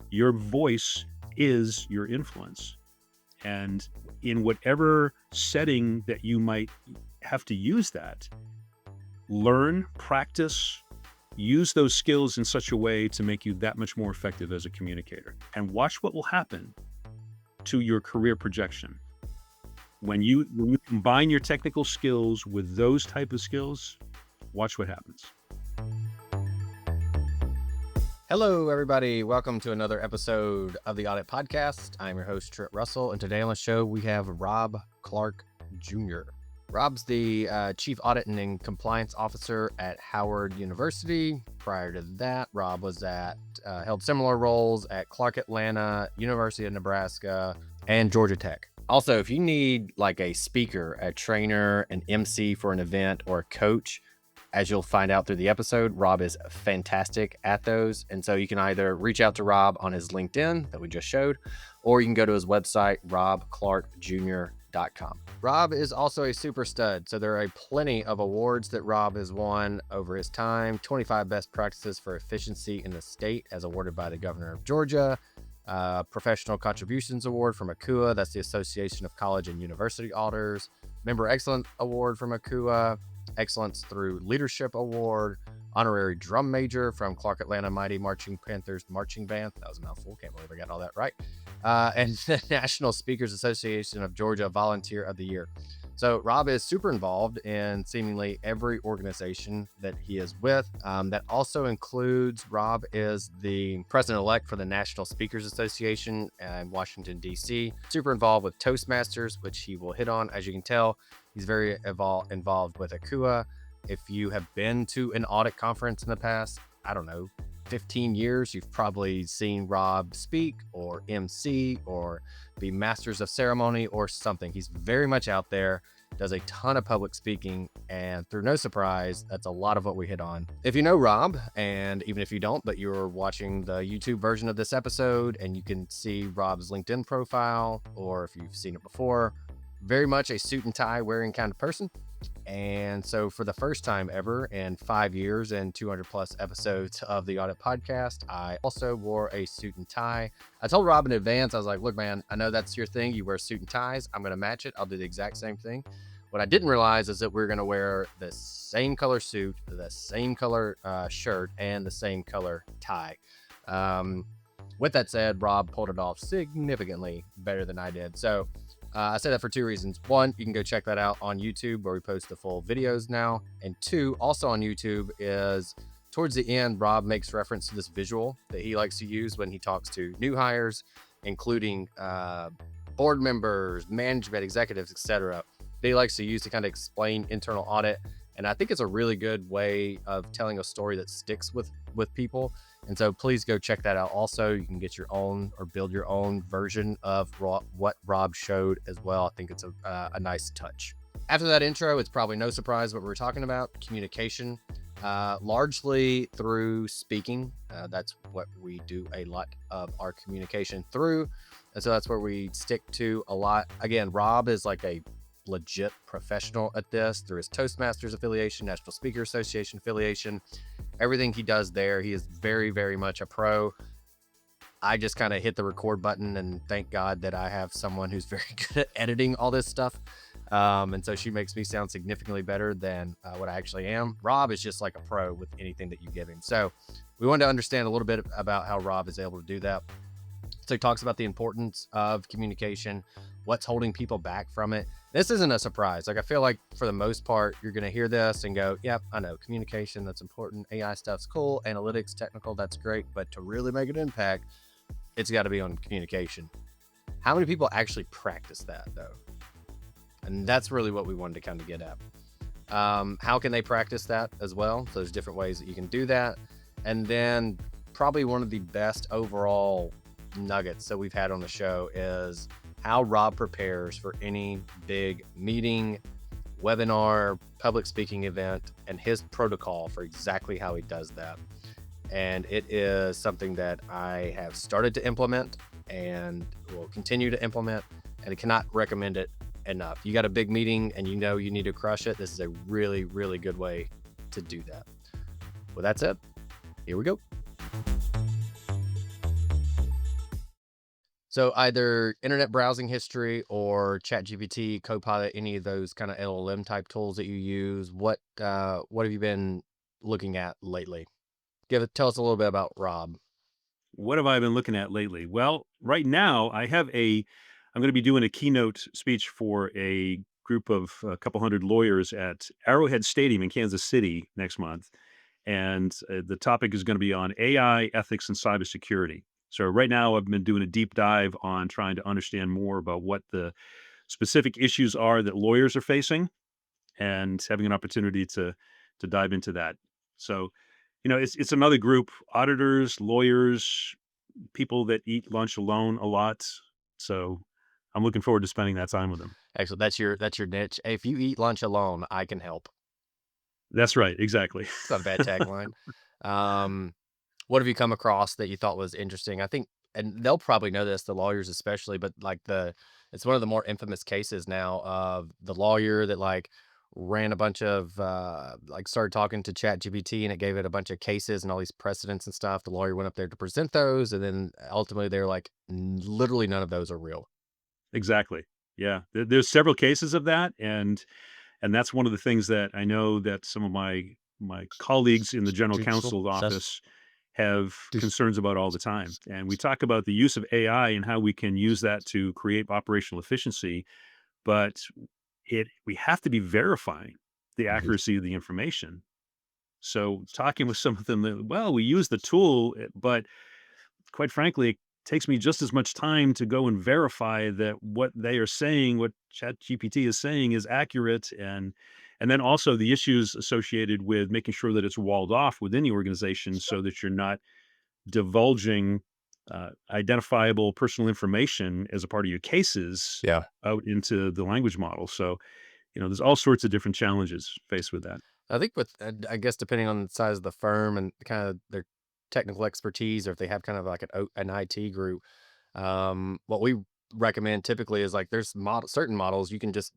Your voice is your influence. And in whatever setting that you might have to use that, learn, practice, use those skills in such a way to make you that much more effective as a communicator. And watch what will happen to your career projection. When you combine your technical skills with those type of skills, watch what happens. Hello, everybody. Welcome to another episode of the Audit Podcast. I'm your host, Trent Russell, and today on the show we have Rob Clark Jr. Rob's the Chief Audit and Compliance Officer at Howard University. Prior to that, Rob was held similar roles at Clark Atlanta, University of Nebraska, and Georgia Tech. Also, if you need like a speaker, a trainer, an MC for an event, or a coach, as you'll find out through the episode, Rob is fantastic at those. And so you can either reach out to Rob on his LinkedIn that we just showed, or you can go to his website, robclarkjr.com. Rob is also a super stud. So there are plenty of awards that Rob has won over his time. 25 best practices for efficiency in the state as awarded by the governor of Georgia. Professional Contributions Award from ACUA. That's the Association of College and University Auditors. Member Excellence Award from ACUA. Excellence Through Leadership Award, Honorary Drum Major from Clark Atlanta Mighty Marching Panthers Marching Band. That was a mouthful. Can't believe I got all that right. And the National Speakers Association of Georgia Volunteer of the Year. So Rob is super involved in seemingly every organization that he is with. That also includes Rob is the president-elect for the National Speakers Association in Washington, D.C. Super involved with Toastmasters, which he will hit on. As you can tell, he's very involved with ACUA. If you have been to an audit conference in the past, 15 years, you've probably seen Rob speak or MC or be masters of ceremony or something. He's very much out there, does a ton of public speaking, and through no surprise, that's a lot of what we hit on. If you know Rob, and even if you don't, but you're watching the YouTube version of this episode and you can see Rob's LinkedIn profile, or if you've seen it before, very much a suit and tie wearing kind of person. And so for the first time ever in 5 years and 200 plus episodes of the Audit Podcast, I also wore a suit and tie. I told Rob in advance, I was like, look, man, I know that's your thing. You wear suit and ties. I'm going to match it. I'll do the exact same thing. What I didn't realize is that we're going to wear the same color suit, the same color shirt, and the same color tie. With that said, Rob pulled it off significantly better than I did. So I say that for two reasons. One, you can go check that out on YouTube where we post the full videos now. And two, also on YouTube is towards the end, Rob makes reference to this visual that he likes to use when he talks to new hires, including board members, management, executives, etc. That he likes to use to kind of explain internal audit. And I think it's a really good way of telling a story that sticks with people. And so please go check that out. Also, you can get your own or build your own version of what Rob showed as well. I think it's a nice touch. After that intro, it's probably no surprise what we're talking about. Communication, largely through speaking. That's what we do a lot of our communication through. And so that's where we stick to a lot. Again, Rob is like a legit professional at this through his Toastmasters affiliation, National Speaker Association affiliation. Everything he does there, he is very, very much a pro. I just kind of hit the record button and thank God that I have someone who's very good at editing all this stuff. And so she makes me sound significantly better than what I actually am. Rob is just like a pro with anything that you give him. So we wanted to understand a little bit about how Rob is able to do that. So he talks about the importance of communication, what's holding people back from it. This isn't a surprise. Like, I feel like for the most part, you're going to hear this and go, yep, I know communication, that's important. AI stuff's cool. Analytics, technical, that's great. But to really make an impact, it's got to be on communication. How many people actually practice that though? And that's really what we wanted to kind of get at. How can they practice that as well? So there's different ways that you can do that. And then probably one of the best overall nuggets that we've had on the show is how Rob prepares for any big meeting, webinar, public speaking event, and his protocol for exactly how he does that. And it is something that I have started to implement and will continue to implement, and I cannot recommend it enough. You got a big meeting and you know you need to crush it. This is a really, really good way to do that. With that said, here we go. So either internet browsing history or ChatGPT, Copilot, any of those kind of LLM type tools that you use. What have you been looking at lately? Tell us a little bit about Rob. What have I been looking at lately? Well, right now I'm going to be doing a keynote speech for a group of a couple hundred lawyers at Arrowhead Stadium in Kansas City next month. And the topic is going to be on AI ethics and cybersecurity. So right now I've been doing a deep dive on trying to understand more about what the specific issues are that lawyers are facing and having an opportunity to dive into that. So, it's another group, auditors, lawyers, people that eat lunch alone a lot. So I'm looking forward to spending that time with them. Actually, that's your niche. Hey, if you eat lunch alone, I can help. That's right. Exactly. It's not a bad tagline. Um, what have you come across that you thought was interesting? I think, and they'll probably know this, the lawyers especially, but like it's one of the more infamous cases now of the lawyer that like ran a bunch of like started talking to Chat GPT and it gave it a bunch of cases and all these precedents and stuff. The lawyer went up there to present those, and then ultimately they're like, literally none of those are real." Exactly. Yeah. There's several cases of that. And that's one of the things that I know that some of my colleagues in the general counsel's office have concerns about all the time. And we talk about the use of AI and how we can use that to create operational efficiency, but it we have to be verifying the accuracy of the information. So talking with some of them, well, we use the tool, but quite frankly, it takes me just as much time to go and verify that what they are saying, what ChatGPT is saying, is accurate, and then also the issues associated with making sure that it's walled off within the organization so that you're not divulging identifiable personal information as a part of your cases Yeah. out into the language model. So there's all sorts of different challenges faced with that. I think with I guess depending on the size of the firm and kind of their technical expertise, or if they have kind of like an IT group, what we recommend typically is like there's certain models you can just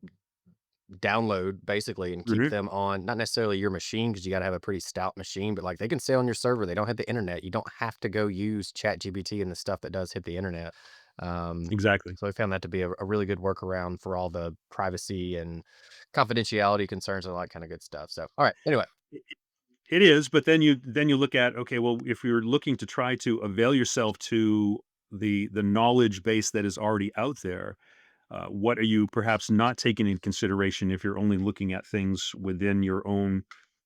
download basically and keep Mhm. them on not necessarily your machine because you got to have a pretty stout machine, but like they can stay on your server. They don't have the internet. You don't have to go use Chat GPT and the stuff that does hit the internet. Um, Exactly. so I found that to be a really good workaround for all the privacy and confidentiality concerns and all that kind of good stuff. So, all right. Anyway, It is, but then you look at, okay, well, if you're looking to try to avail yourself to the knowledge base that is already out there, what are you perhaps not taking into consideration if you're only looking at things within your own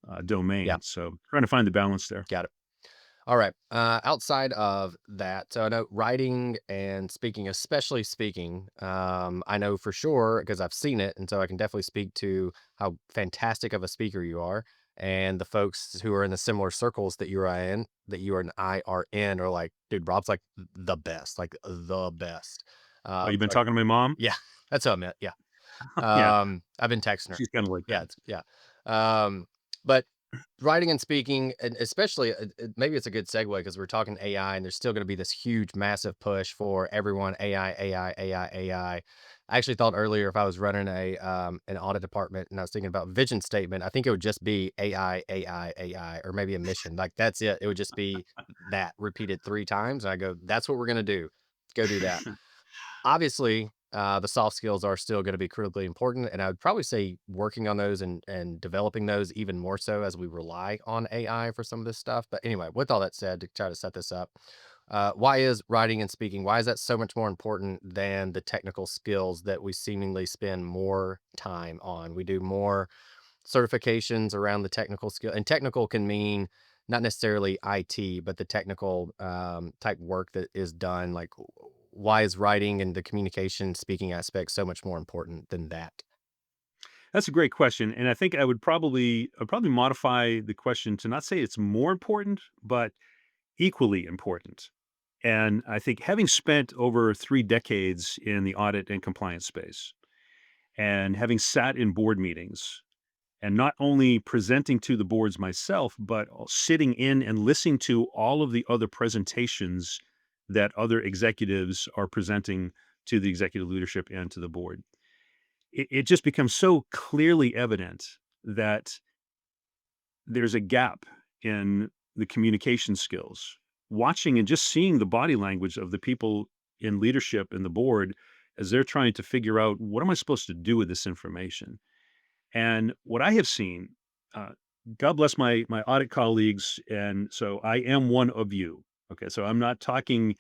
yeah, domain? So trying to find the balance there. got it. All right. Outside of that, so I know writing and speaking, especially speaking, I know for sure because I've seen it. And so I can definitely speak to how fantastic of a speaker you are. And the folks who are in the similar circles that you and I are in, are like, dude, Rob's the best, like the best. Oh, you've been Like, talking to my mom? yeah, that's what I meant. Yeah. Yeah, I've been texting her. she's kind of like Yeah, that. yeah. But writing and speaking, and especially, maybe it's a good segue because we're talking AI, and there's still going to be this huge, massive push for everyone AI, AI, AI, AI. I actually thought earlier if I was running an audit department and I was thinking about vision statement, I think it would just be AI, AI, AI, or maybe a mission. Like that's it. It would just be that repeated 3 times. And I go, that's what we're going to do. Go do that. Obviously, the soft skills are still going to be critically important, and I would probably say working on those and developing those even more so as we rely on AI for some of this stuff. But anyway, with all that said, to try to set this up, why is writing and speaking? Why is that so much more important than the technical skills that we seemingly spend more time on? We do more certifications around the technical skill, and technical can mean not necessarily IT, but the technical type work that is done. Like, why is writing and the communication speaking aspect so much more important than that? That's a great question, and I think I'd probably modify the question to not say it's more important, but equally important. And I think having spent over 3 decades in the audit and compliance space, and having sat in board meetings, and not only presenting to the boards myself, but sitting in and listening to all of the other presentations that other executives are presenting to the executive leadership and to the board, it just becomes so clearly evident that there's a gap in the communication skills. Watching and just seeing the body language of the people in leadership in the board as they're trying to figure out, what am I supposed to do with this information? And what I have seen, uh, God bless my audit colleagues, and so I am one of you. Okay, so I'm not talking.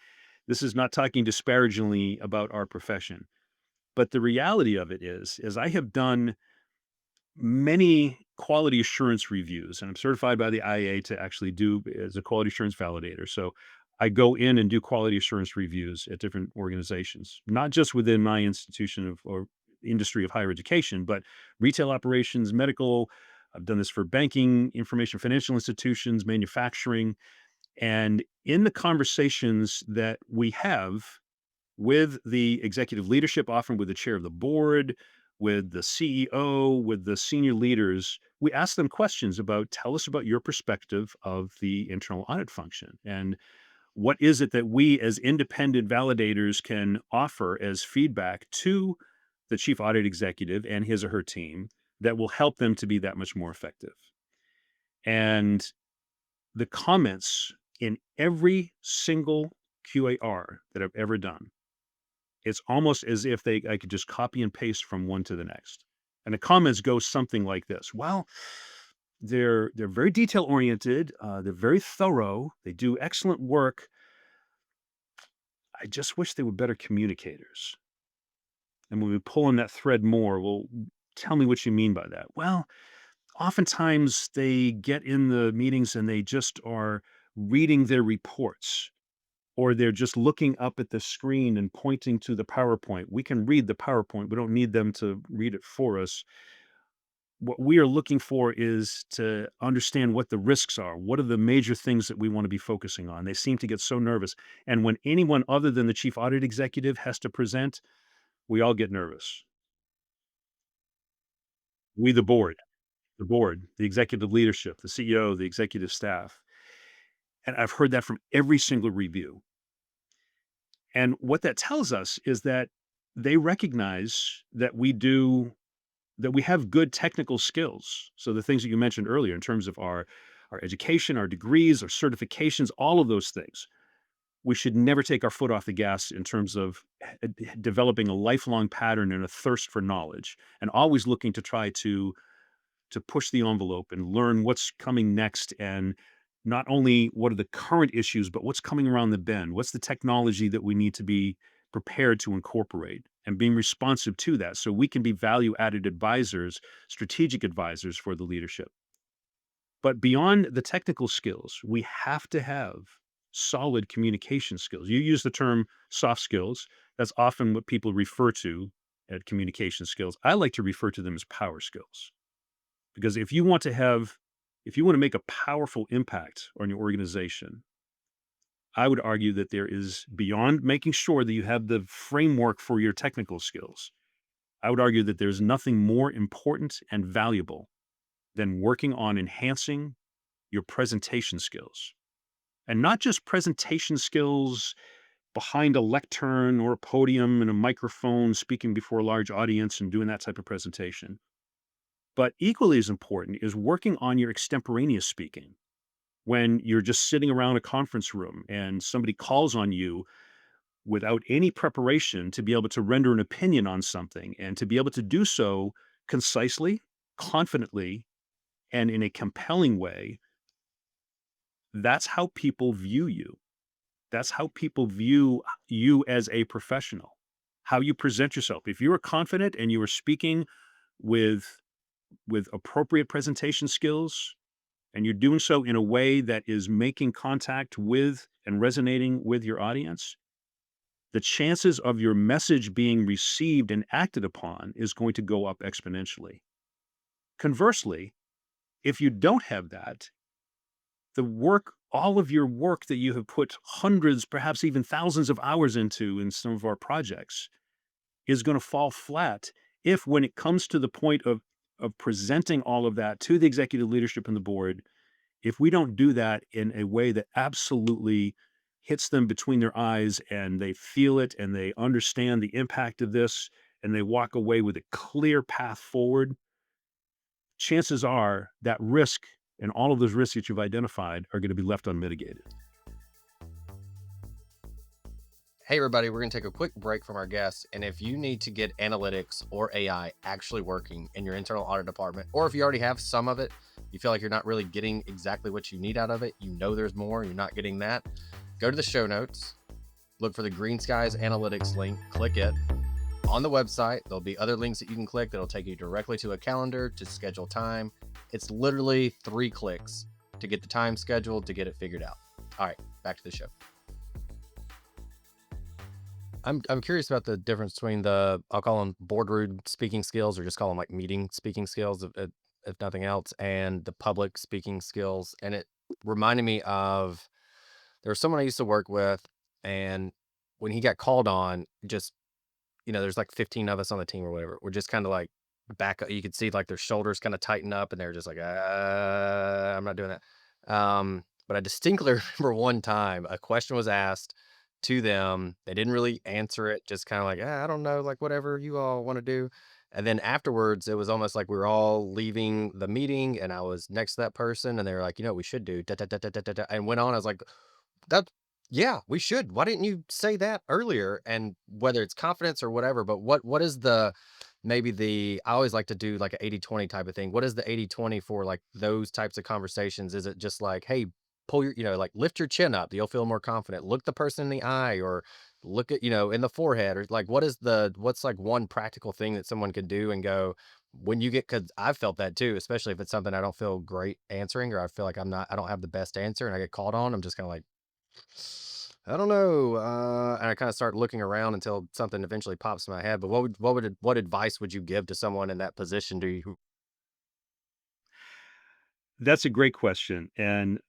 This is not talking disparagingly about our profession, but the reality of it is I have done many quality assurance reviews, and I'm certified by the IA to actually do as a quality assurance validator. So I go in and do quality assurance reviews at different organizations, not just within my institution of or industry of higher education, but retail operations, medical. I've done this for banking, information financial institutions, manufacturing. And in the conversations that we have with the executive leadership, often with the chair of the board, with the CEO, with the senior leaders, we ask them questions about, tell us about your perspective of the internal audit function. And what is it that we as independent validators can offer as feedback to the chief audit executive and his or her team that will help them to be that much more effective? And the comments in every single QAR that I've ever done, it's almost as if I could just copy and paste from one to the next. And the comments go something like this: "Well, they're very detail oriented. They're very thorough. They do excellent work. I just wish they were better communicators." And when we pull on that thread more, well, tell me what you mean by that. Well, oftentimes they get in the meetings and they just are reading their reports, or they're just looking up at the screen and pointing to the PowerPoint. We can read the PowerPoint. We don't need them to read it for us. What we are looking for is to understand what the risks are. What are the major things that we want to be focusing on? They seem to get so nervous. And when anyone other than the chief audit executive has to present, we all get nervous. We, the board, the executive leadership, the CEO, the executive staff. And I've heard that from every single review. And what that tells us is that they recognize that we have good technical skills. So the things that you mentioned earlier in terms of our education, our degrees, our certifications, all of those things. We should never take our foot off the gas in terms of developing a lifelong pattern and a thirst for knowledge, and always looking to try to push the envelope and learn what's coming next, and not only what are the current issues, but what's coming around the bend. What's the technology that we need to be prepared to incorporate, and being responsive to that so we can be value added advisors, strategic advisors for the leadership. But beyond the technical skills, we have to have solid communication skills. You use the term soft skills. That's often what people refer to at communication skills. I like to refer to them as power skills. Because if you want to make a powerful impact on your organization, I would argue that there is, beyond making sure that you have the framework for your technical skills, I would argue that there's nothing more important and valuable than working on enhancing your presentation skills. And not just presentation skills behind a lectern or a podium and a microphone, speaking before a large audience and doing that type of presentation. But equally as important is working on your extemporaneous speaking. When you're just sitting around a conference room and somebody calls on you without any preparation to be able to render an opinion on something, and to be able to do so concisely, confidently, and in a compelling way, that's how people view you. That's how people view you as a professional, how you present yourself. If you are confident and you are speaking with appropriate presentation skills, and you're doing so in a way that is making contact with and resonating with your audience, the chances of your message being received and acted upon is going to go up exponentially. Conversely, if you don't have that, all of your work that you have put hundreds, perhaps even thousands of hours into in some of our projects is going to fall flat if, when it comes to the point of presenting all of that to the executive leadership and the board, if we don't do that in a way that absolutely hits them between their eyes and they feel it and they understand the impact of this and they walk away with a clear path forward, chances are that risk and all of those risks that you've identified are going to be left unmitigated. Hey, everybody, we're going to take a quick break from our guests. And if you need to get analytics or AI actually working in your internal audit department, or if you already have some of it, you feel like you're not really getting exactly what you need out of it, you know there's more, and you're not getting that, go to the show notes, look for the Green Skies Analytics link, click it. On the website, there'll be other links that you can click that'll take you directly to a calendar to schedule time. It's literally 3 clicks to get the time scheduled, to get it figured out. All right, back to the show. I'm curious about the difference between the, I'll call them boardroom speaking skills, or just call them like meeting speaking skills, if nothing else, and the public speaking skills. And it reminded me of, there was someone I used to work with, and when he got called on, just, there's like 15 of us on the team or whatever. We're just kind of like back. You could see like their shoulders kind of tighten up, and they're just like, I'm not doing that. But I distinctly remember one time a question was asked to them. They didn't really answer it, just kind of like, I don't know, like whatever you all want to do. And then afterwards, it was almost like we were all leaving the meeting, and I was next to that person, and they were like, what we should do, da, da, da, da, da, da, da," and went on. I was like, that yeah, we should. Why didn't you say that earlier? And whether it's confidence or whatever, but what is the, maybe the, I always like to do like a 80/20 type of thing. What is the 80/20 for like those types of conversations? Is it just like, hey, pull your, like lift your chin up, you'll feel more confident. Look the person in the eye, or look at, in the forehead, or like what's like one practical thing that someone could do and go, when you get, because I've felt that too, especially if it's something I don't feel great answering, or I feel like I don't have the best answer and I get called on, I'm just kind of like, I don't know. And I kind of start looking around until something eventually pops in my head. But what advice would you give to someone in that position? Do you? That's a great question, and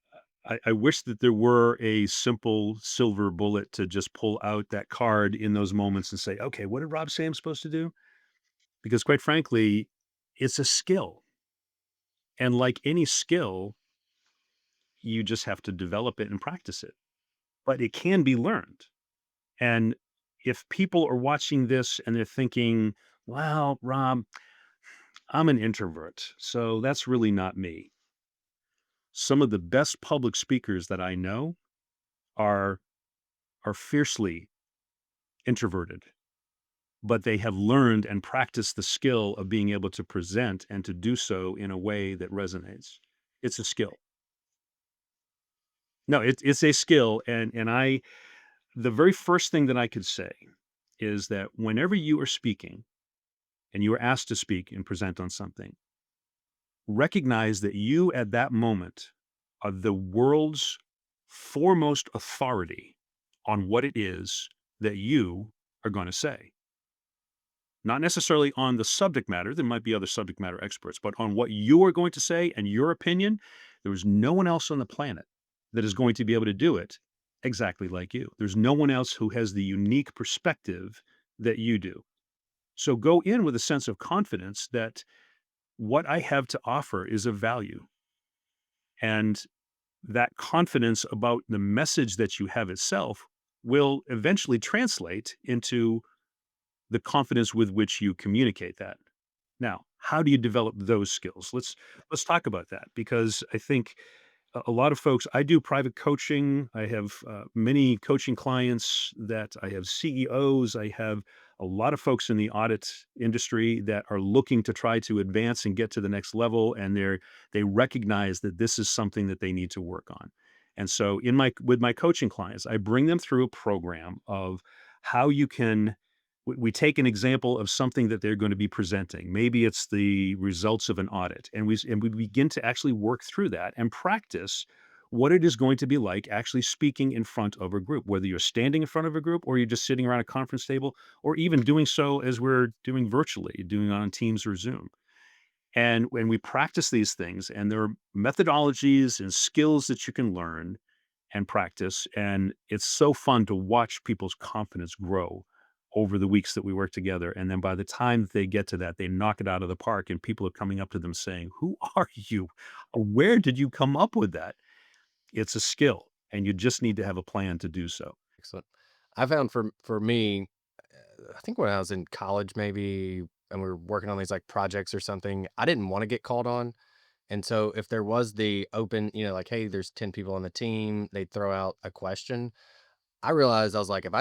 I wish that there were a simple silver bullet to just pull out that card in those moments and say, "Okay, what did Rob say I'm supposed to do?" Because quite frankly, it's a skill, and like any skill, you just have to develop it and practice it, but it can be learned. And if people are watching this and they're thinking, "Well, Rob, I'm an introvert, so that's really not me." Some of the best public speakers that I know are fiercely introverted, but they have learned and practiced the skill of being able to present and to do so in a way that resonates. It's a skill. No, it's a skill, and I the very first thing that I could say is that whenever you are speaking and you are asked to speak and present on something, recognize that you at that moment are the world's foremost authority on what it is that you are going to say. Not necessarily on the subject matter, there might be other subject matter experts, but on what you are going to say and your opinion, there is no one else on the planet that is going to be able to do it exactly like you. There's no one else who has the unique perspective that you do. So go in with a sense of confidence that what I have to offer is of value. And that confidence about the message that you have itself will eventually translate into the confidence with which you communicate that. Now, how do you develop those skills? Let's talk about that because I think a lot of folks. I do private coaching. I have many coaching clients that I have CEOs. I have a lot of folks in the audit industry that are looking to try to advance and get to the next level, and they recognize that this is something that they need to work on. And so, in my with my coaching clients, I bring them through a program of how you can we take an example of something that they're going to be presenting. Maybe it's the results of an audit, and we begin to actually work through that and practice what it is going to be like actually speaking in front of a group, whether you're standing in front of a group or you're just sitting around a conference table, or even doing so as we're doing virtually, doing on Teams or Zoom. And when we practice these things, and there are methodologies and skills that you can learn and practice. And it's so fun to watch people's confidence grow over the weeks that we work together. And then by the time that they get to that, they knock it out of the park and people are coming up to them saying, "Who are you? Where did you come up with that?" It's a skill and you just need to have a plan to do so. Excellent. I found for me, I think when I was in college, maybe, and we were working on these like projects or something, I didn't want to get called on. And so if there was the open, like, hey, there's 10 people on the team, they'd throw out a question. I realized I was like, if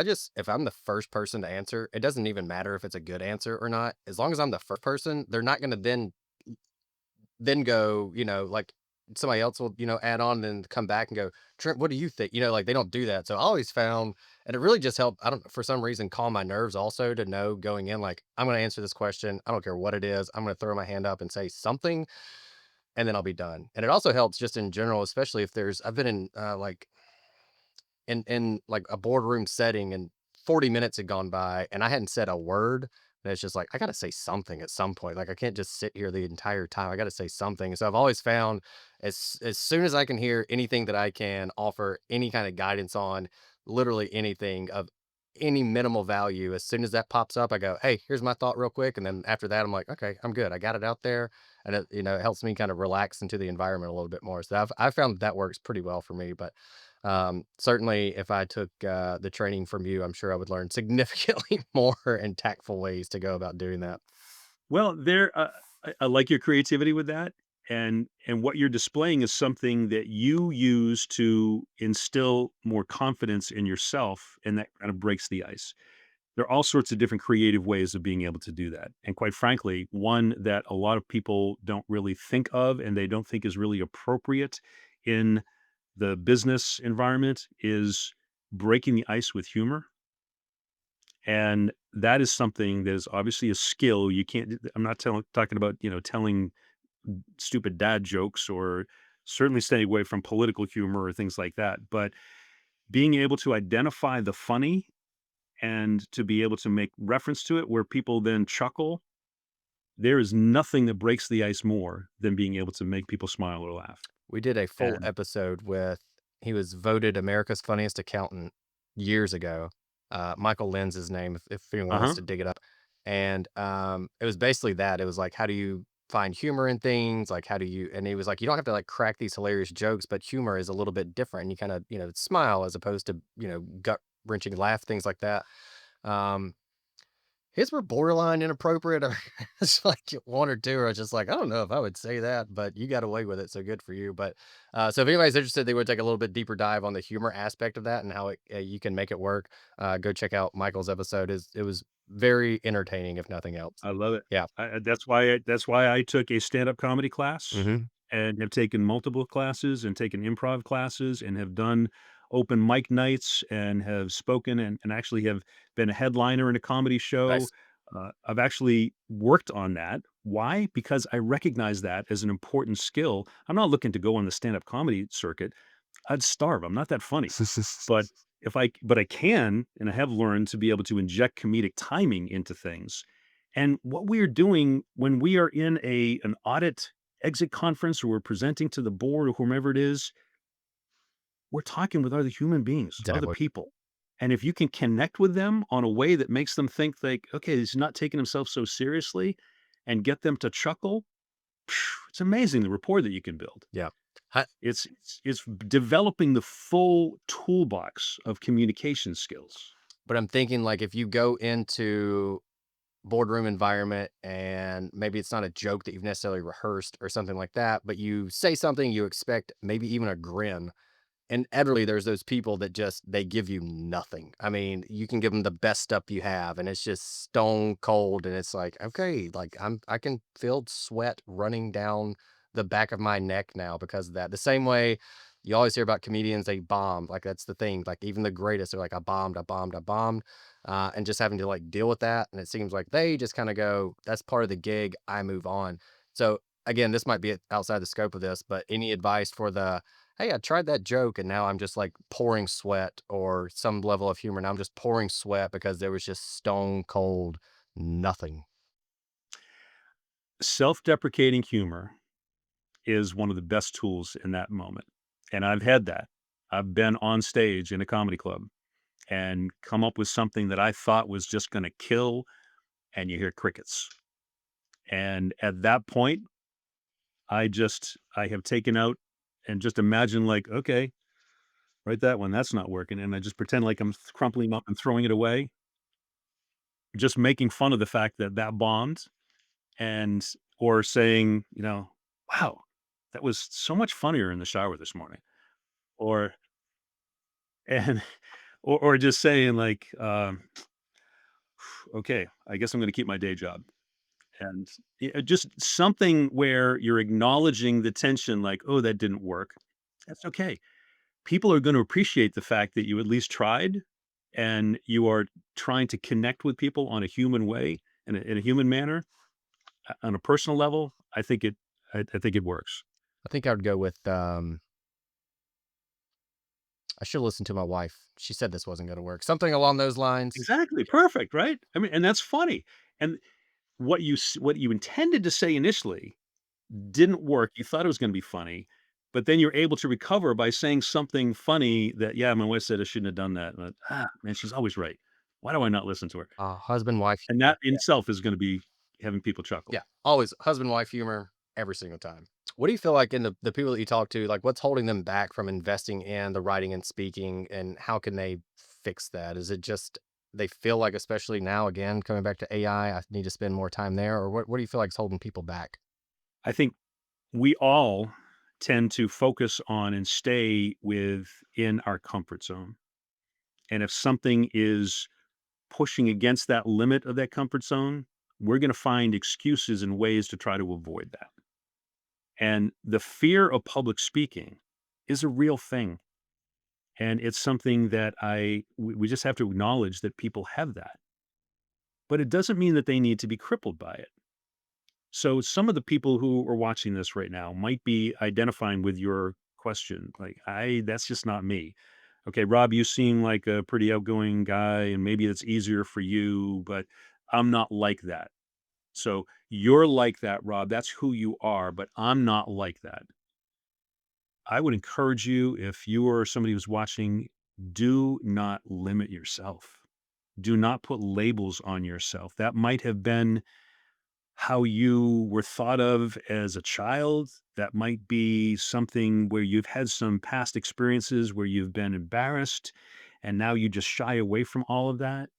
I'm the first person to answer, it doesn't even matter if it's a good answer or not. As long as I'm the first person, they're not gonna then go, like somebody else will, add on and come back and go, Trent, what do you think? Like they don't do that. So I always found, and it really just helped, I don't, for some reason, calm my nerves also to know going in, like, I'm going to answer this question. I don't care what it is. I'm going to throw my hand up and say something and then I'll be done. And it also helps just in general, especially if I've been in like in like a boardroom setting and 40 minutes had gone by and I hadn't said a word. And it's just like, I got to say something at some point. Like, I can't just sit here the entire time. I got to say something. So I've always found as soon as I can hear anything that I can offer any kind of guidance on, literally anything of any minimal value, as soon as that pops up, I go, hey, here's my thought real quick. And then after that, I'm like, okay, I'm good. I got it out there. And it helps me kind of relax into the environment a little bit more. So I've found that works pretty well for me. But certainly, if I took the training from you, I'm sure I would learn significantly more and tactful ways to go about doing that. Well, I like your creativity with that, and what you're displaying is something that you use to instill more confidence in yourself, and that kind of breaks the ice. There are all sorts of different creative ways of being able to do that, and quite frankly, one that a lot of people don't really think of, and they don't think is really appropriate in the business environment is breaking the ice with humor. And that is something that is obviously a skill. You can't, I'm not talking about, telling stupid dad jokes or certainly staying away from political humor or things like that. But being able to identify the funny and to be able to make reference to it where people then chuckle, there is nothing that breaks the ice more than being able to make people smile or laugh. We did a full And episode with, he was voted America's funniest accountant years ago. Michael Lynn's his name, if anyone wants uh-huh. to dig it up. And it was basically that. It was like, how do you find humor in things? Like, how do you, and he was like, you don't have to like crack these hilarious jokes, but humor is a little bit different. You kind of, smile as opposed to, gut wrenching laugh, things like that. Um, his were borderline inappropriate. It's like 1 or 2 are just like, "I don't know if I would say that, but you got away with it, so good for you." But, so if anybody's interested, they would take a little bit deeper dive on the humor aspect of that and how you can make it work. Go check out Michael's episode. It was very entertaining, if nothing else. I love it. Yeah. That's why I took a stand-up comedy class Mhm. and have taken multiple classes and taken improv classes and have done open mic nights and have spoken and actually have been a headliner in a comedy show. Nice. I've actually worked on that. Why? Because I recognize that as an important skill. I'm not looking to go on the stand-up comedy circuit. I'd starve. I'm not that funny. But but I can, and I have learned to be able to inject comedic timing into things. And what we are doing when we are in an audit exit conference or we're presenting to the board or whomever it is, we're talking with other human beings, other Exactly. people. And if you can connect with them on a way that makes them think like, okay, he's not taking himself so seriously and get them to chuckle, it's amazing the rapport that you can build. Yeah. I It's developing the full toolbox of communication skills. but I'm thinking, like, if you go into boardroom environment and maybe it's not a joke that you've necessarily rehearsed or something like that, but you say something, you expect maybe even a grin. And inevitably, there's those people that just they give you nothing. I mean, you can give them the best stuff you have, and it's just stone cold. And it's like, okay, like I can feel sweat running down the back of my neck now because of that. The same way you always hear about comedians, they bombed. Like that's the thing. Like even the greatest are like, I bombed, I bombed, I bombed, and just having to like deal with that. And it seems like they just kind of go, that's part of the gig. I move on. So again, this might be outside the scope of this, but any advice for the hey, I tried that joke and now I'm just like pouring sweat or some level of humor. Now I'm just pouring sweat because there was just stone cold nothing. Self-deprecating humor is one of the best tools in that moment, and I've had that. I've been on stage in a comedy club and come up with something that I thought was just gonna kill, and you hear crickets. And at that point, I have taken out and just imagine like, "Okay, write that one, that's not working," and I just pretend like I'm crumpling up and throwing it away, just making fun of the fact that that bombed and or saying, "Wow, that was so much funnier in the shower this morning." Or and or just saying like, "Okay, I guess I'm gonna keep my day job." And just something where you're acknowledging the tension, like, "Oh, that didn't work." That's okay. People are gonna appreciate the fact that you at least tried, and you are trying to connect with people on a human way, in a human manner, on a personal level. I think it works. I think I would go with, I should listen to my wife. She said this wasn't gonna work. Something along those lines. Exactly, perfect, right? I mean, and that's funny. And what you intended to say initially didn't work. You thought it was gonna be funny, but then you're able to recover by saying something funny that, "Yeah, my wife said I shouldn't have done that." And, man, she's always right. Why do I not listen to her?" Husband, wife And humor. that in itself is gonna be having people chuckle. Yeah, always husband, wife humor every single time. What do you feel like in the people that you talk to, like what's holding them back from investing in the writing and speaking, and how can they fix that? Is it just they feel like, especially now, again, coming back to AI, I need to spend more time there, or what do you feel like is holding people back? I think we all tend to focus on and stay within our comfort zone. And if something is pushing against that limit of that comfort zone, we're going to find excuses and ways to try to avoid that. And the fear of public speaking is a real thing. And it's something that we just have to acknowledge that people have that. But it doesn't mean that they need to be crippled by it. So some of the people who are watching this right now might be identifying with your question. Like, that's just not me. Okay, Rob, you seem like a pretty outgoing guy, and maybe it's easier for you, but I'm not like that. So you're like that, Rob. That's who you are, but I'm not like that. I would encourage you, if you are somebody who's watching, do not limit yourself. Do not put labels on yourself. That might have been how you were thought of as a child. That might be something where you've had some past experiences where you've been embarrassed and now you just shy away from all of that.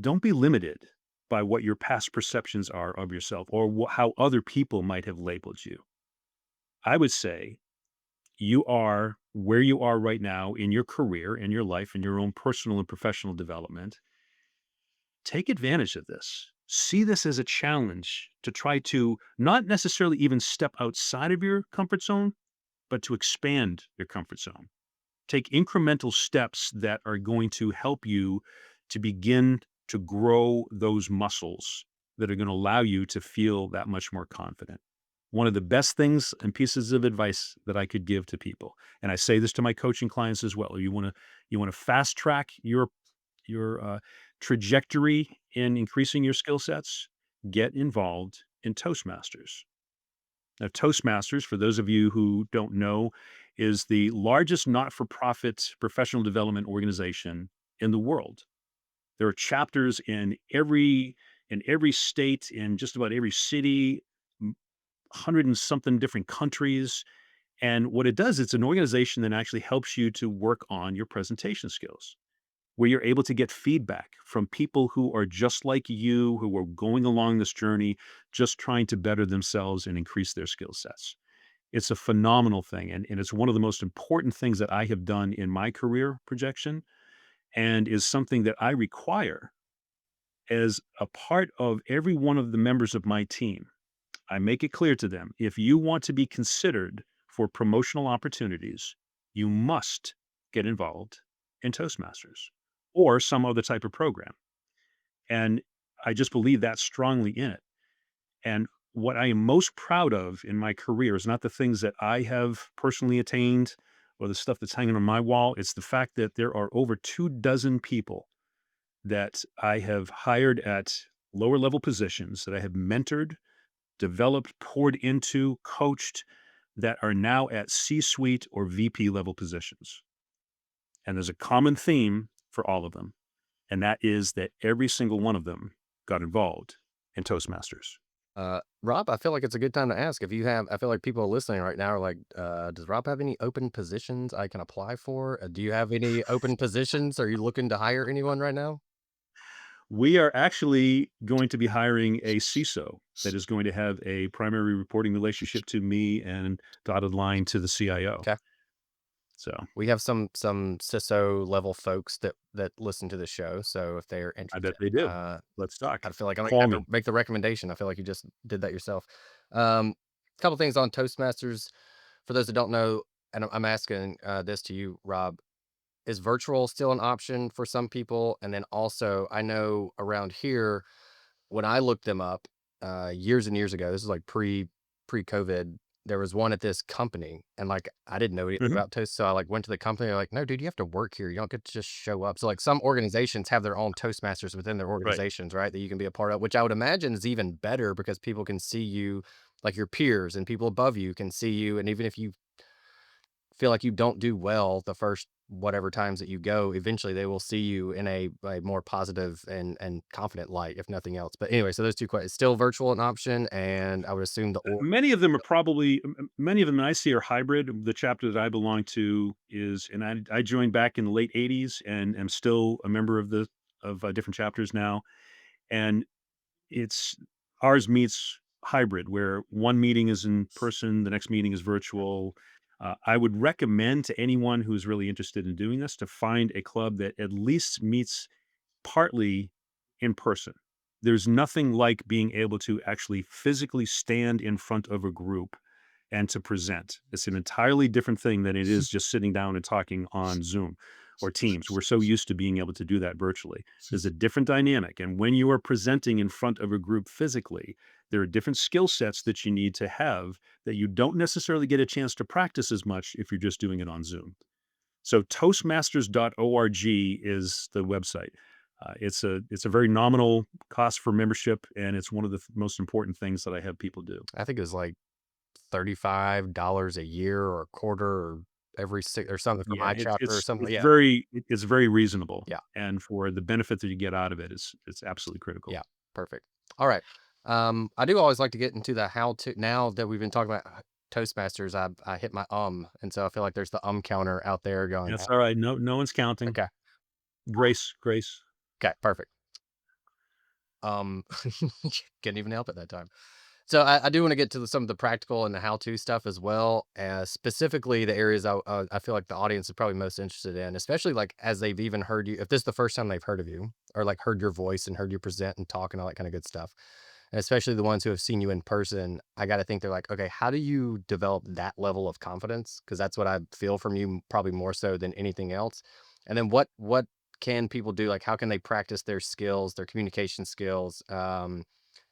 Don't be limited by what your past perceptions are of yourself or how other people might have labeled you. I would say you are where you are right now in your career, in your life, in your own personal and professional development. Take advantage of this. See this as a challenge to try to not necessarily even step outside of your comfort zone, but to expand your comfort zone. Take incremental steps that are going to help you to begin to grow those muscles that are going to allow you to feel that much more confident. One of the best things and pieces of advice that I could give to people, and I say this to my coaching clients as well, you want to fast track your trajectory in increasing your skill sets, get involved in Toastmasters. Now, Toastmasters, for those of you who don't know, is the largest not for profit professional development organization in the world. There are chapters in every state, in just about every city, 100 and something different countries. And what it does, it's an organization that actually helps you to work on your presentation skills, where you're able to get feedback from people who are just like you, who are going along this journey, just trying to better themselves and increase their skill sets. It's a phenomenal thing. And it's one of the most important things that I have done in my career projection and is something that I require as a part of every one of the members of my team. I make it clear to them, if you want to be considered for promotional opportunities, you must get involved in Toastmasters or some other type of program. And I just believe that strongly in it. And what I am most proud of in my career is not the things that I have personally attained or the stuff that's hanging on my wall. It's the fact that there are over 2 dozen people that I have hired at lower level positions that I have mentored, developed, poured into, coached, that are now at C suite or VP level positions. And there's a common theme for all of them. And that is that every single one of them got involved in Toastmasters. Rob, I feel like it's a good time to ask if you have. I feel like people listening right now are like, "Does Rob have any open positions I can apply for? Do you have any open positions? Are you looking to hire anyone right now?" We are actually going to be hiring a CISO that is going to have a primary reporting relationship to me and dotted line to the CIO. Okay. So We have some CISO level folks that listen to the show, so if they're I bet interested, they do. Let's talk. I feel like I might Call have to me. make the recommendation. I feel like you just did that yourself. Um, Couple things on Toastmasters for those that don't know, and I'm asking this to you, Rob. Is virtual still an option for some people? And then also, I know around here when I looked them up years and years ago, this is like pre-COVID. There was one at this company, and like I didn't know anything Mhm. about Toast, so I like went to the company. They're like, "No, dude, you have to work here. You don't get to just show up." So like some organizations have their own Toastmasters within their Right. organizations, right? That you can be a part of, which I would imagine is even better because people can see you, like your peers and people above you can see you, and even if you feel like you don't do well the first whatever times that you go, eventually they will see you in a more positive and confident light, if nothing else. But anyway, so those two questions, still virtual an option, and I would assume the or Many of them are probably many of them I see are hybrid. The chapter that I belong to is, and I joined back in the late '80s, and am still a member of different chapters now. And it's ours meets hybrid, where one meeting is in person, the next meeting is virtual. I would recommend to anyone who's really interested in doing this to find a club that at least meets partly in person. There's nothing like being able to actually physically stand in front of a group and to present. It's an entirely different thing than it is just sitting down and talking on Zoom or Teams. We're so used to being able to do that virtually. There's a different dynamic. And when you are presenting in front of a group physically, there are different skill sets that you need to have that you don't necessarily get a chance to practice as much if you're just doing it on Zoom. So toastmasters.org is the website. It's a very nominal cost for membership, and it's one of the most important things that I have people do. I think it was like $35 a year or a quarter or every six or something for Yeah, my it's chapter or it's something. it's Yeah, very it's very reasonable, yeah, and for the benefit that you get out of it is it's absolutely critical. yeah. Perfect. All right. I do always like to get into the how to. Now that we've been talking about Toastmasters, I hit my and so I feel like there's the counter out there going. That's all right. No one's counting. Okay. Grace, grace. Okay. Perfect. Um, couldn't even help it that time. So I do want to get to some of the practical and the how-to stuff as well, specifically the areas I feel like the audience is probably most interested in, especially like as they've even heard you. If this is the first time they've heard of you, or like heard your voice and heard you present and talk and all that kind of good stuff, and especially the ones who have seen you in person, I got to think they're like, okay, how do you develop that level of confidence? Because that's what I feel from you, probably more so than anything else. And then what can people do? Like, how can they practice their skills, their communication skills?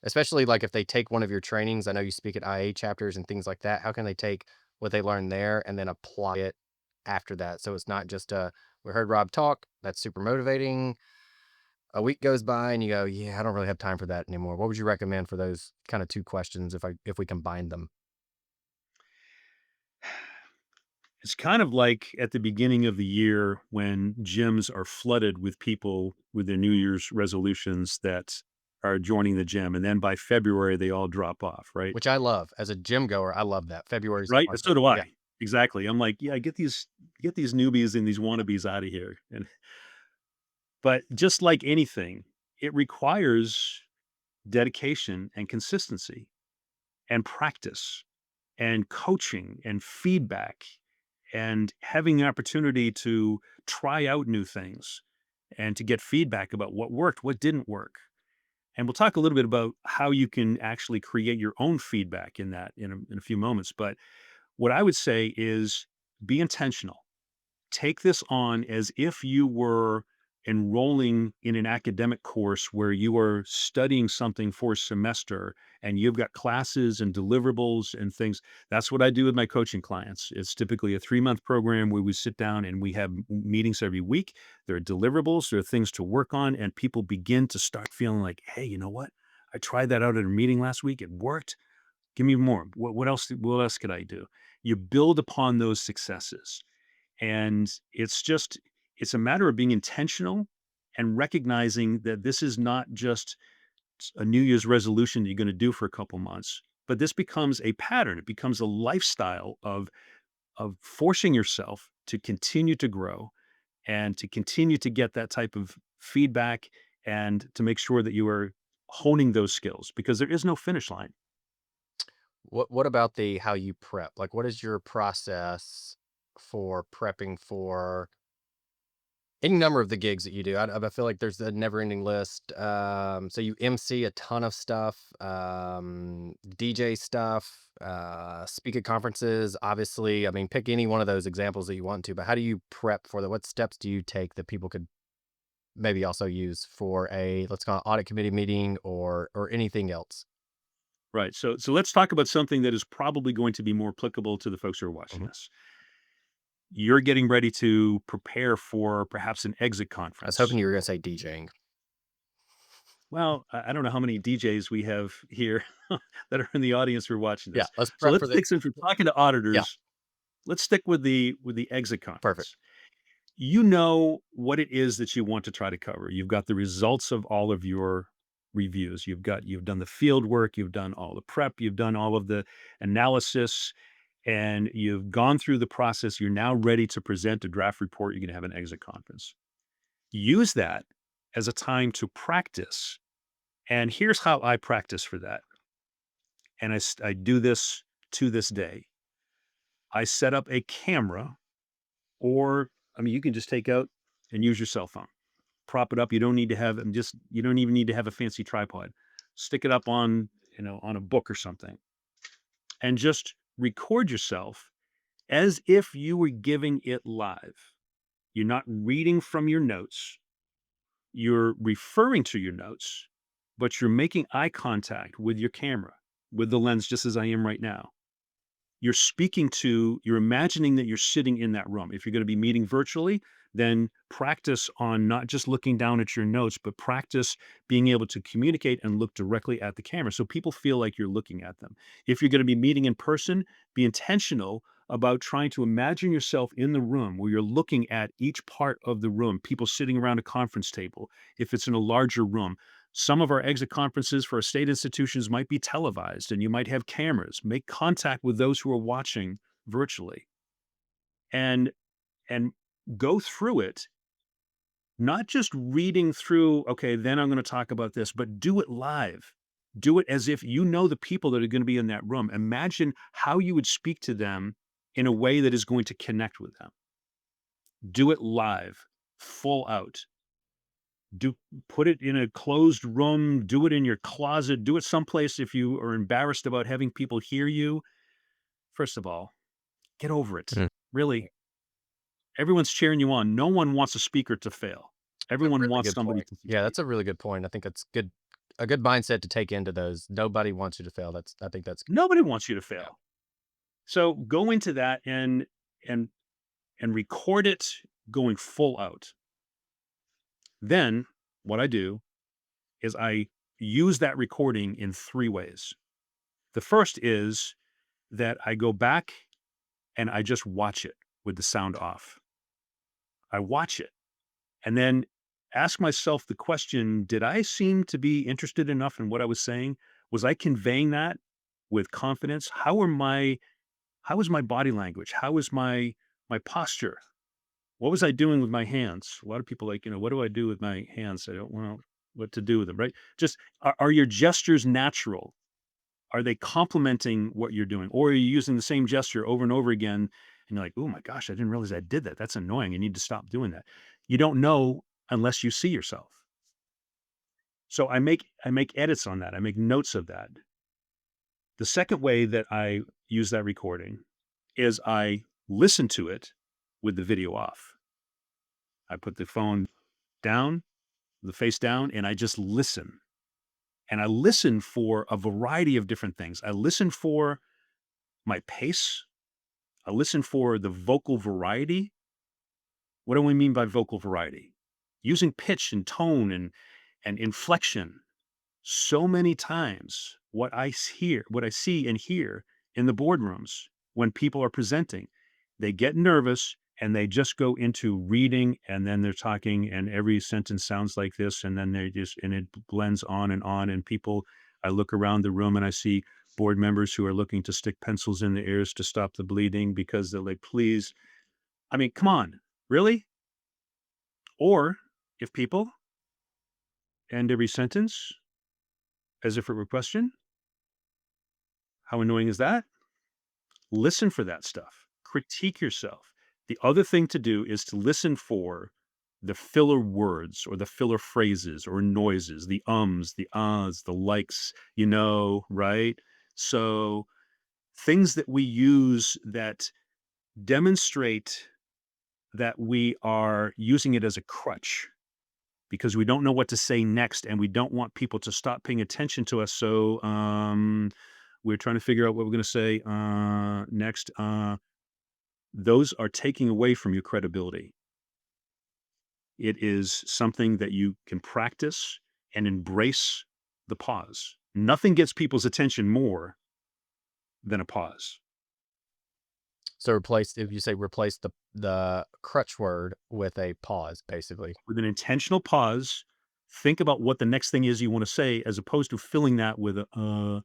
Especially like if they take one of your trainings, I know you speak at IA chapters and things like that. How can they take what they learned there and then apply it after that? So it's not just we heard Rob talk, that's super motivating. A week goes by and you go, yeah, I don't really have time for that anymore. What would you recommend for those kind of two questions if we combine them? It's kind of like at the beginning of the year when gyms are flooded with people with their New Year's resolutions that are joining the gym, and then by February, they all drop off, right? Which I love. As a gym goer, I love that. February's Right? fun. So do Yeah. I. Exactly. I'm like, "Yeah, get these newbies and these wannabes out of here." But just like anything, it requires dedication and consistency and practice and coaching and feedback and having the opportunity to try out new things and to get feedback about what worked, what didn't work. And we'll talk a little bit about how you can actually create your own feedback in that in a few moments. But what I would say is be intentional. Take this on as if you were enrolling in an academic course where you are studying something for a semester and you've got classes and deliverables and things. That's what I do with my coaching clients. It's typically a 3-month program where we sit down and we have meetings every week. There are deliverables, there are things to work on, and people begin to start feeling like, hey, you know what? I tried that out at a meeting last week. It worked. Give me more. What else could I do? You build upon those successes, and it's a matter of being intentional and recognizing that this is not just a New Year's resolution that you're going to do for a couple months, but this becomes a pattern. It becomes a lifestyle of forcing yourself to continue to grow and to continue to get that type of feedback and to make sure that you are honing those skills because there is no finish line. What about the how you prep? Like what is your process? for prepping for any number of the gigs that you do? I feel like there's a never-ending list. So you MC a ton of stuff, DJ stuff, speak at conferences. Obviously, I mean, pick any one of those examples that you want to. But how do you prep for that? What steps do you take that people could maybe also use for a, let's call it, audit committee meeting or anything else? Right. So let's talk about something that is probably going to be more applicable to the folks who are watching Mhm. this. You're getting ready to prepare for perhaps an exit I was hoping conference. you were going to say DJing. Well, I don't know how many DJs we have here that are in the audience who are watching Yeah, this. let's So prep for let's the. stick, since we're talking to Yeah, auditors, let's stick with the exit perfect. conference. You know what it is that you want to try to cover. You've got the results of all of your reviews. You've done the field work, you've done all the prep, you've done all of the analysis, and you've gone through the process. You're now ready to present a draft report. You're going to have an exit conference. Use that as a time to practice. And here's how I practice for that. And I do this to this day. I set up a camera, or, I mean, you can just take out and use your cell phone. Prop it up. You don't need to have, you don't even need to have a fancy tripod. Stick it up on, on a book or something, and just record yourself as if you were giving it live. You're not reading from your notes. You're referring to your notes, but you're making eye contact with your camera, with the lens, just as I am right now. You're imagining that you're sitting in that room. If you're going to be meeting virtually, then practice on not just looking down at your notes, but practice being able to communicate and look directly at the camera so people feel like you're looking at them. If you're going to be meeting in person, be intentional about trying to imagine yourself in the room where you're looking at each part of the room, people sitting around a conference table, if it's in a larger room. Some of our exit conferences for our state institutions might be televised, and you might have cameras. Make contact with those who are watching virtually, and and go through it, not just reading through, okay, then I'm going to talk about this, but do it live. Do it as if you know the people that are going to be in that room. Imagine how you would speak to them in a way that is going to connect with them. Do it live, full out. Do Put it in a closed room, do it in your closet, do it someplace if you are embarrassed about having people hear you. First of all, get over it. Mm. Really, everyone's cheering you on. No one wants a speaker to fail. A Everyone really wants good somebody point. to Yeah, succeed. that's a really good point. I think that's good. A good mindset to take into those. Nobody wants you to fail. I think that's good. Nobody wants you to Yeah. fail. So go into that and and record it going full out. Then what I do is I use that recording in three ways. The first is that I go back and I just watch it with the sound off. I watch it and then ask myself the question, did I seem to be interested enough in what I was saying? Was I conveying that with confidence? How was my body language? How was my posture? What was I doing with my hands? A lot of people like, what do I do with my hands? I don't know what to do with them, right? Just are your gestures natural? Are they complementing what you're doing? Or are you using the same gesture over and over again? And you're like, oh my gosh, I didn't realize I did that. That's annoying. I need to stop doing that. You don't know unless you see yourself. So I make edits on that. I make notes of that. The second way that I use that recording is I listen to it with the video off. I put the phone down, the face down, and I just listen. And I listen for a variety of different things. I listen for my pace. I listen for the vocal variety. What do we mean by vocal variety? Using pitch and tone and inflection. So many times, what I see and hear in the boardrooms when people are presenting, they get nervous and they just go into reading, and then they're talking, and every sentence sounds like this, and then and it blends on. And people, I look around the room and I see board members who are looking to stick pencils in their ears to stop the bleeding because they're like, please. I mean, come on, really? Or if people end every sentence as if it were a question, how annoying is that? Listen for that stuff. Critique yourself. The other thing to do is to listen for the filler words or the filler phrases or noises, the ums, the ahs, the likes, right? So things that we use that demonstrate that we are using it as a crutch because we don't know what to say next and we don't want people to stop paying attention to us. So we're trying to figure out what we're going to say next. Those are taking away from your credibility. It is something that you can practice and embrace the pause. Nothing gets people's attention more than a pause. So if you say replace the crutch word with a pause, basically. With an intentional pause, think about what the next thing is you want to say as opposed to filling that with a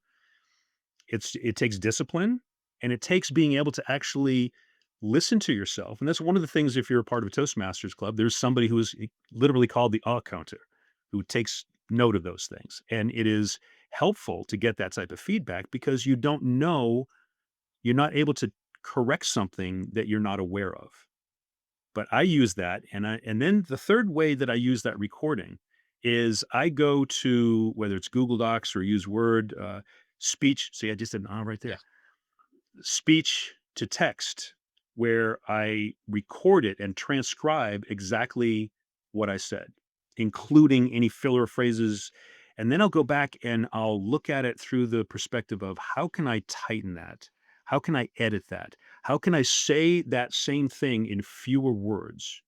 it takes discipline and it takes being able to actually listen to yourself. And that's one of the things if you're a part of a Toastmasters club, there's somebody who is literally called the counter who takes note of those things. And it is helpful to get that type of feedback because you don't know, you're not able to correct something that you're not aware of. But I use that and then the third way that I use that recording is I go to whether it's Google Docs or use Word, speech. See, I just did an right Yeah. there. Speech to text, where I record it and transcribe exactly what I said, including any filler phrases. And then I'll go back and I'll look at it through the perspective of how can I tighten that? How can I edit that? How can I say that same thing in fewer words?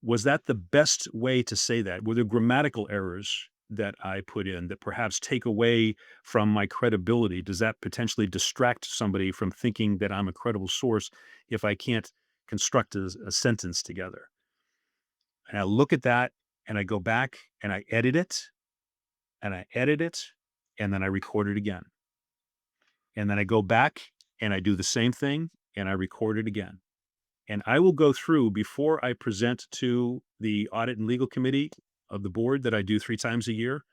Was that the best way to say that? Were there grammatical errors that I put in that perhaps take away from my credibility? Does that potentially distract somebody from thinking that I'm a credible source if I can't construct a sentence together? And I look at that and I go back and I edit it and I edit it and then I record it again. And then I go back and I do the same thing and I record it again. And I will go through before I present to the audit and legal committee of the board that I do 3 times a year.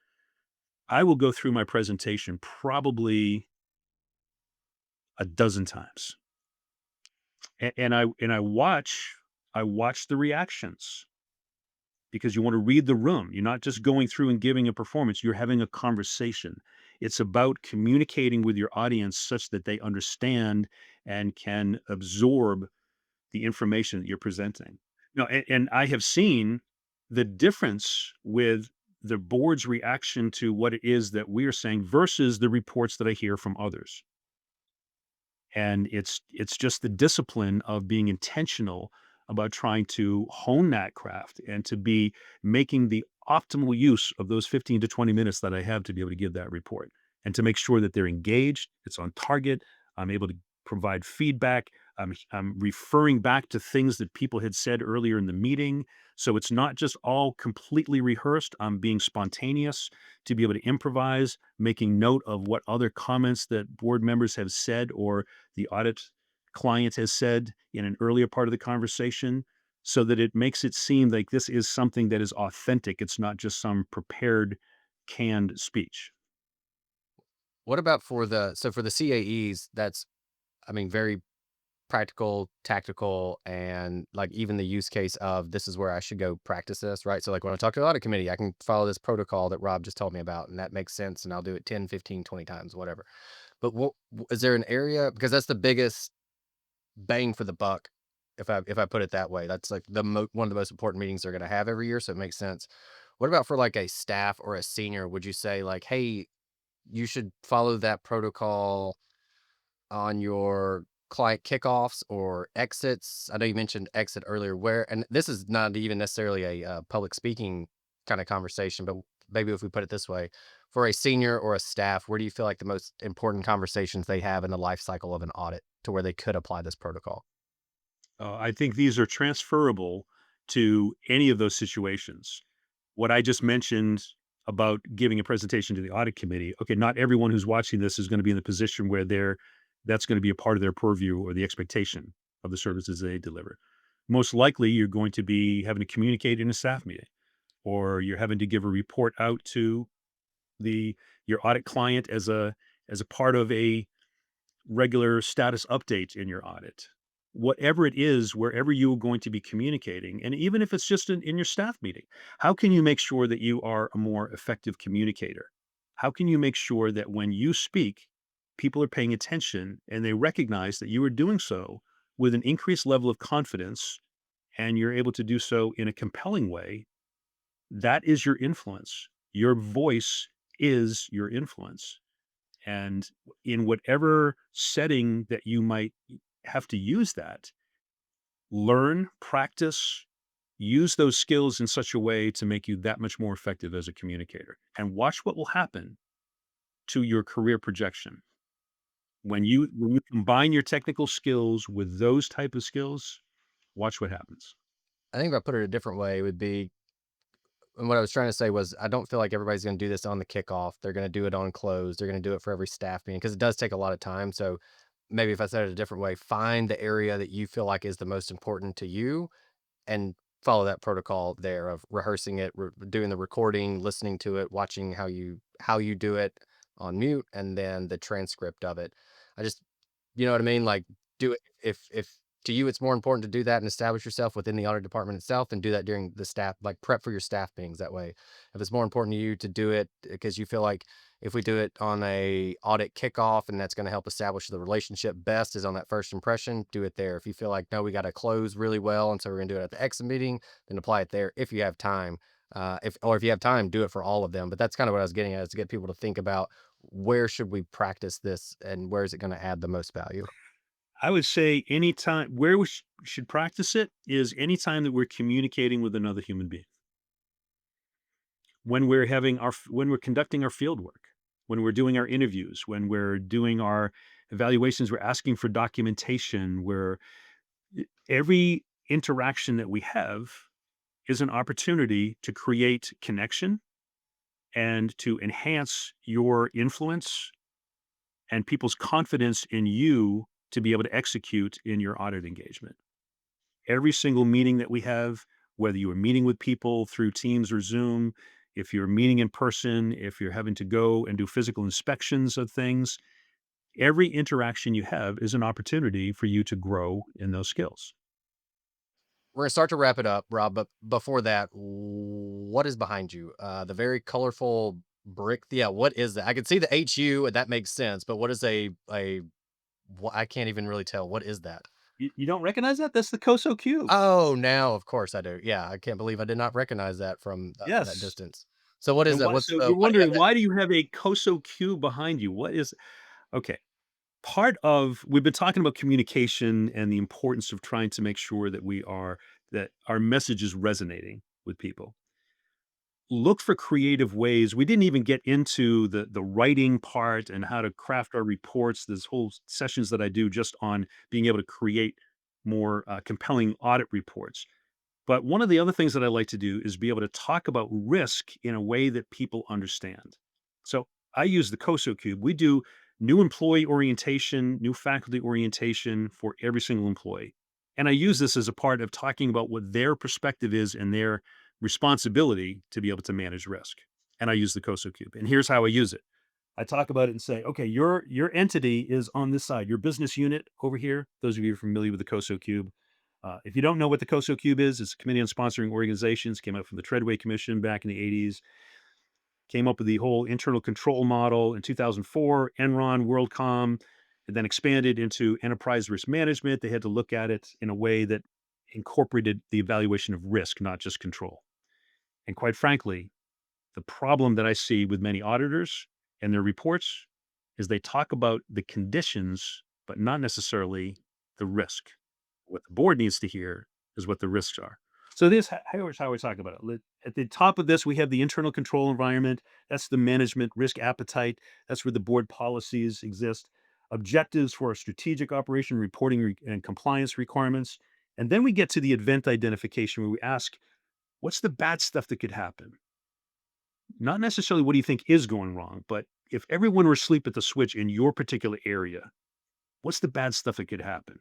I will go through my presentation probably a dozen times. And I watch the reactions because you want to read the room. You're not just going through and giving a performance, you're having a conversation. It's about communicating with your audience such that they understand and can absorb the information that you're presenting. No, and I have seen the difference with the board's reaction to what it is that we are saying versus the reports that I hear from others. And it's just the discipline of being intentional about trying to hone that craft and to be making the optimal use of those 15 to 20 minutes that I have to be able to give that report and to make sure that they're engaged, it's on target, I'm able to provide feedback, I'm referring back to things that people had said earlier in the meeting. So it's not just all completely rehearsed. I'm being spontaneous to be able to improvise, making note of what other comments that board members have said or the audit client has said in an earlier part of the conversation so that it makes it seem like this is something that is authentic. It's not just some prepared, canned speech. What about for the CAEs, that's, I mean, very practical, tactical, and like even the use case of this is where I should go practice this, right? So like when I talk to the audit committee, I can follow this protocol that Rob just told me about, and that makes sense, and I'll do it 10, 15, 20 times, whatever. But is there an area, because that's the biggest bang for the buck, if I put it that way. That's like one of the most important meetings they're going to have every year, so it makes sense. What about for like a staff or a senior? Would you say like, hey, you should follow that protocol on your client kickoffs or exits? I know you mentioned exit earlier, and this is not even necessarily a public speaking kind of conversation, but maybe if we put it this way, for a senior or a staff, where do you feel like the most important conversations they have in the life cycle of an audit to where they could apply this protocol? I think these are transferable to any of those situations. What I just mentioned about giving a presentation to the audit committee, okay, not everyone who's watching this is going to be in the position where that's going to be a part of their purview or the expectation of the services they deliver. Most likely, you're going to be having to communicate in a staff meeting, or you're having to give a report out to the your audit client as a part of a regular status update in your audit. whatever it is, wherever you are going to be communicating, and even if it's just in your staff meeting, how can you make sure that you are a more effective communicator? How can you make sure that when you speak, people are paying attention and they recognize that you are doing so with an increased level of confidence and you're able to do so in a compelling way? That is your influence. Your voice is your influence. And in whatever setting that you might have to use that, learn, practice, use those skills in such a way to make you that much more effective as a communicator. And watch what will happen to your career projection. When you combine your technical skills with those type of skills, watch what happens. I think if I put it a different way, it would be, and what I was trying to say was, I don't feel like everybody's going to do this on the kickoff. They're going to do it on close. They're going to do it for every staff meeting because it does take a lot of time. So maybe if I said it a different way, find the area that you feel like is the most important to you and follow that protocol there of rehearsing it, doing the recording, listening to it, watching how you do it on mute, and then the transcript of it. I just, you know what I mean? Like, do it if to you it's more important to do that and establish yourself within the audit department itself, and do that during the staff, like prep for your staff meetings that way. If it's more important to you to do it because you feel like if we do it on a audit kickoff and that's going to help establish the relationship best is on that first impression, do it there. If you feel like, no, we got to close really well, and so we're going to do it at the exit meeting, then apply it there if you have time. If you have time, do it for all of them. But that's kind of what I was getting at, is to get people to think about, where should we practice this and where is it going to add the most value? I would say anytime where we should practice it is anytime that we're communicating with another human being. When we're conducting our field work, when we're doing our interviews, when we're doing our evaluations, we're asking for documentation, where every interaction that we have is an opportunity to create connection and to enhance your influence and people's confidence in you to be able to execute in your audit engagement. Every single meeting that we have, whether you are meeting with people through Teams or Zoom, if you're meeting in person, if you're having to go and do physical inspections of things, every interaction you have is an opportunity for you to grow in those skills. We're gonna start to wrap it up, Rob, but before that, what is behind you? The very colorful brick. Yeah, what is that? I can see the HU, and that makes sense. But what is a? I can't even really tell. What is that? You don't recognize that? That's the COSO cube. Oh, now of course I do. Yeah, I can't believe I did not recognize that from that Yes. distance. So what is And that? what What's so the? you're Why do you have wondering, that? why do you have a COSO cube behind you? What is okay. Part of we've been talking about communication and the importance of trying to make sure that our message is resonating with people. Look for creative ways. We didn't even get into the writing part and how to craft our reports. There's whole sessions that I do just on being able to create more compelling audit reports. But one of the other things that I like to do is be able to talk about risk in a way that people understand. So I use the COSO cube. We do new employee orientation, new faculty orientation for every single employee. And I use this as a part of talking about what their perspective is and their responsibility to be able to manage risk. And I use the COSO cube. And here's how I use it. I talk about it and say, okay, your entity is on this side. Your business unit over here. Those of you who are familiar with the COSO cube, if you don't know what the COSO Cube is, it's a committee on sponsoring organizations. Came out from the Treadway Commission back in the '80s. Came up with the whole internal control model in 2004. Enron, WorldCom, and then expanded into enterprise risk management. They had to look at it in a way that incorporated the evaluation of risk, not just control. And quite frankly, the problem that I see with many auditors and their reports is they talk about the conditions, but not necessarily the risk. What the board needs to hear is what the risks are. So here's how we talk about it. At the top of this, we have the internal control environment. That's the management risk appetite. That's where the board policies exist. Objectives for our strategic operation, reporting and compliance requirements. And then we get to the event identification where we ask, what's the bad stuff that could happen? Not necessarily what do you think is going wrong, but if everyone were asleep at the switch in your particular area, what's the bad stuff that could happen?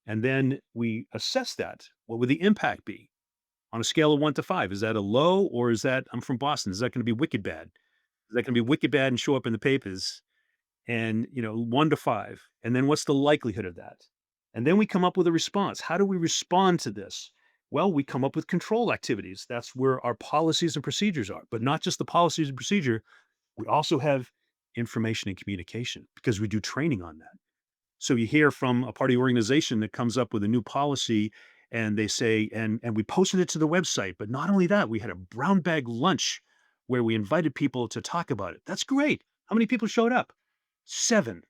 And then we assess that. What would the impact be on a scale of 1 to 5? Is that a low or is that I'm from Boston, is that gonna be wicked bad? Is that gonna be wicked bad and show up in the papers? And, 1 to 5. And then what's the likelihood of that? And then we come up with a response. How do we respond to this? Well, we come up with control activities. That's where our policies and procedures are, but not just the policies and procedure. We also have information and communication because we do training on that. So you hear from a party organization that comes up with a new policy and they say, and we posted it to the website. But not only that, we had a brown bag lunch where we invited people to talk about it. That's great. How many people showed up? 7.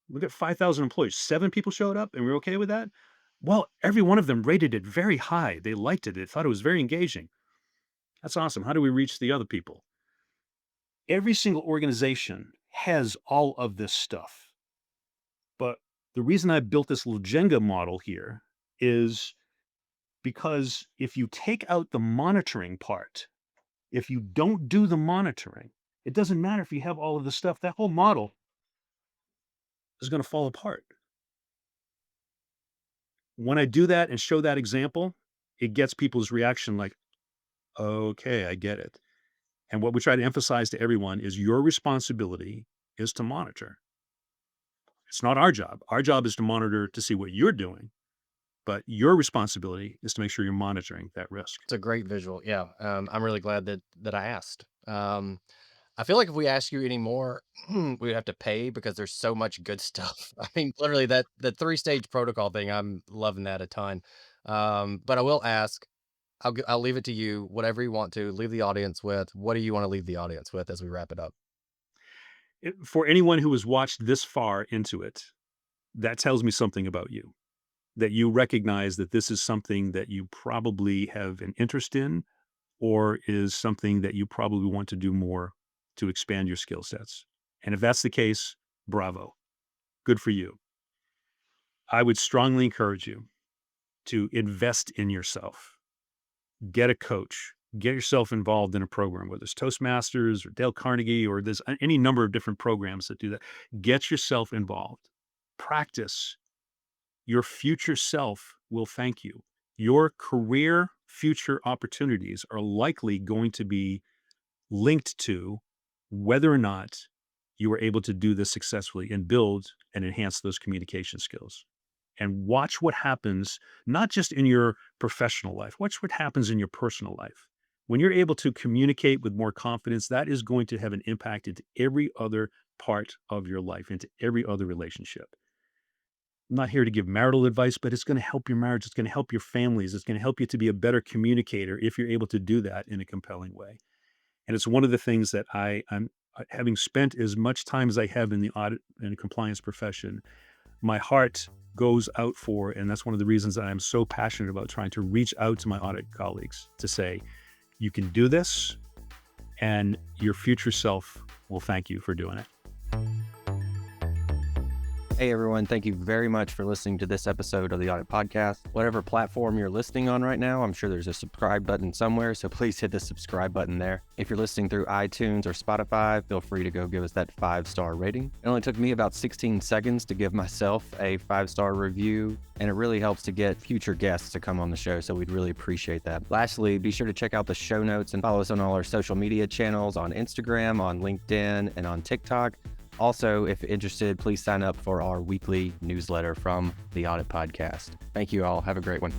Look at 5,000 employees. 7 people showed up and we're okay with that? Well, every one of them rated it very high. They liked it. They thought it was very engaging. That's awesome. How do we reach the other people? Every single organization has all of this stuff. But the reason I built this little Jenga model here is because if you take out the monitoring part, if you don't do the monitoring, it doesn't matter if you have all of the stuff, that whole model is going to fall apart. When I do that and show that example, it gets people's reaction like, okay, I get it. And what we try to emphasize to everyone is your responsibility is to monitor. It's not our job. Our job is to monitor to see what you're doing, but your responsibility is to make sure you're monitoring that risk. It's a great visual. Yeah. I'm really glad that I asked. I feel like if we ask you any more, we'd have to pay because there's so much good stuff. I mean, literally that 3-stage protocol thing, I'm loving that a ton. But I will ask, I'll leave it to you, whatever you want to leave the audience with. What do you want to leave the audience with as we wrap it up? For anyone who has watched this far into it, that tells me something about you, that you recognize that this is something that you probably have an interest in or is something that you probably want to do more to expand your skill sets. And if that's the case, bravo. Good for you. I would strongly encourage you to invest in yourself. Get a coach. Get yourself involved in a program, whether it's Toastmasters or Dale Carnegie, or there's any number of different programs that do that. Get yourself involved. Practice. Your future self will thank you. Your career future opportunities are likely going to be linked to whether or not you were able to do this successfully and build and enhance those communication skills. And watch what happens, not just in your professional life, watch what happens in your personal life. When you're able to communicate with more confidence, that is going to have an impact into every other part of your life, into every other relationship. I'm not here to give marital advice, but it's going to help your marriage. It's going to help your families. It's going to help you to be a better communicator if you're able to do that in a compelling way. And it's one of the things that I'm having spent as much time as I have in the audit and compliance profession, my heart goes out for, and that's one of the reasons that I'm so passionate about trying to reach out to my audit colleagues to say, you can do this, and your future self will thank you for doing it. Hey everyone, thank you very much for listening to this episode of the Audit Podcast. Whatever platform you're listening on right now, I'm sure there's a subscribe button somewhere, so please hit the subscribe button there. If you're listening through iTunes or Spotify, feel free to go give us that 5-star rating. It only took me about 16 seconds to give myself a 5-star review, and it really helps to get future guests to come on the show, so we'd really appreciate that. Lastly, be sure to check out the show notes and follow us on all our social media channels on Instagram, on LinkedIn, and on TikTok. Also, if interested, please sign up for our weekly newsletter from the Audit Podcast. Thank you all. Have a great one.